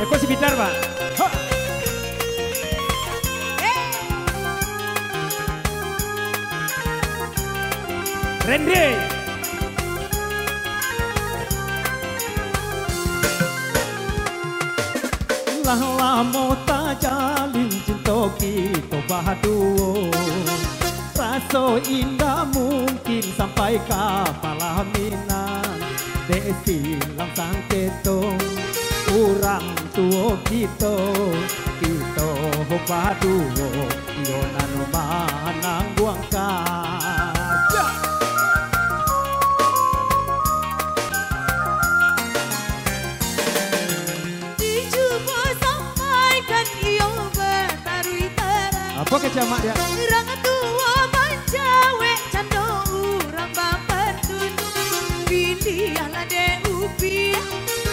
Eko si gitar, Pak. Ha. Randy. Lah lamo ta jalin cinta kita bahaduo. Raso indah mungkin sampai ke palaminan. Dek silang sang ketong kurang tua kita bahaduo. Yonan manang buang kaca. Apa kecamak dia? Rang tua mencawe cando urang bapantun. Pilih ala de upi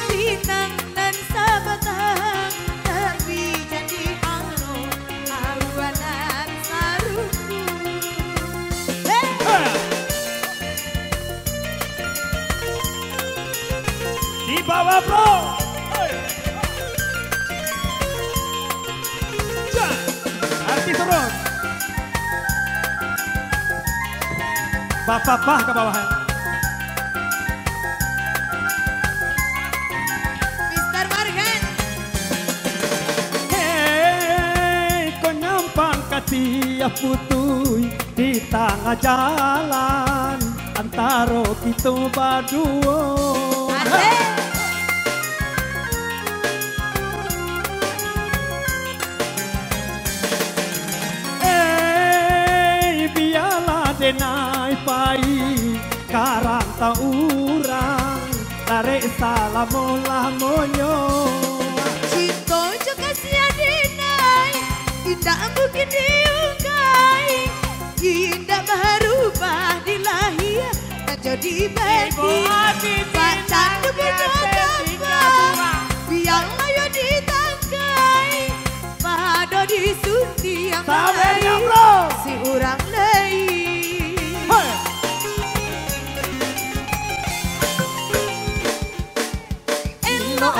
tinang dan sabatang. Tapi jadi aro awanan saruku. Di bawah bro. Turun. Bapak ke bawah. Mister Margen. Hei, kau nyampang ke tiap putui di tengah jalan antara kita berdua. Naik pai karang taurang tarik salam lamonyo cinta juga sia dinai indah mungkin diungkai indah berubah di lahir tak jadi beti baca kebenaran biar layu ditangkai pada disunti yang lain si orang lain.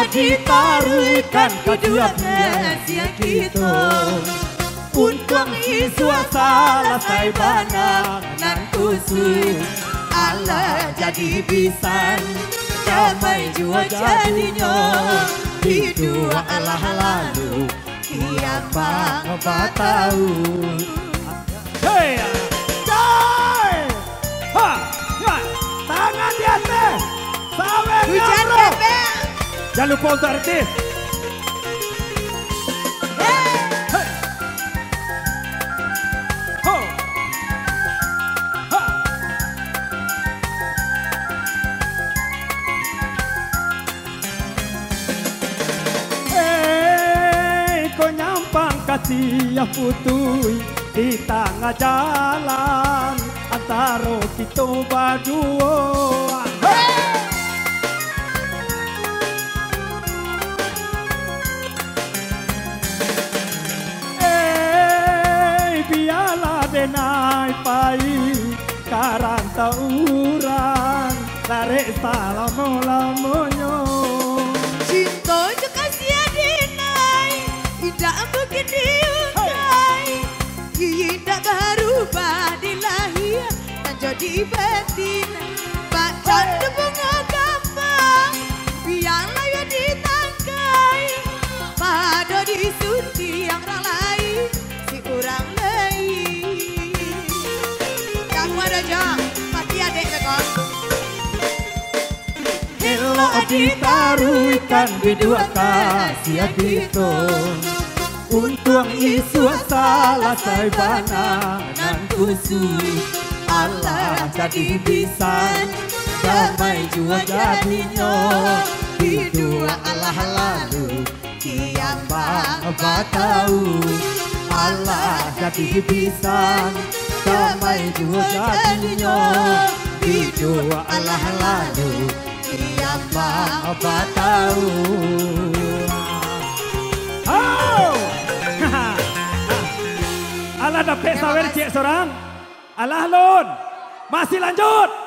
Ditaruhkan kedua rahasia kita untung isua salah saya banang nan kusut Allah jadi bisan damai jua jadinya hidup Allah lalu kiamat batau. Hei, joy, ha, tangan di atas, sawer bro. Jangan lupa untuk artis. Hey. Ho. Ha. Hey, kau nyampang kasih putui di tengah jalan antara kita berdua. Hey. Naik pai karang tauran tarik salam lamonyo cinta juga sia dinai indah mungkin diungkai indah berubah di lahir dan jadi batin baca bunga gampang biar layu ditangkai pada disunti yang orang lain si orang lain. Pasti adek bekon. Elok ditaruhkan bidua kasih kita untung isu salah saya banang nan kusui Allah jadi bisan damai jua jadinya hidup Allah lalu kiamat batau Allah jadi bisan damai jua jadinya hidup Allah lalu kiamat batau. Oh, Allah dapat sawer cik seorang. Allah lon masih lanjut.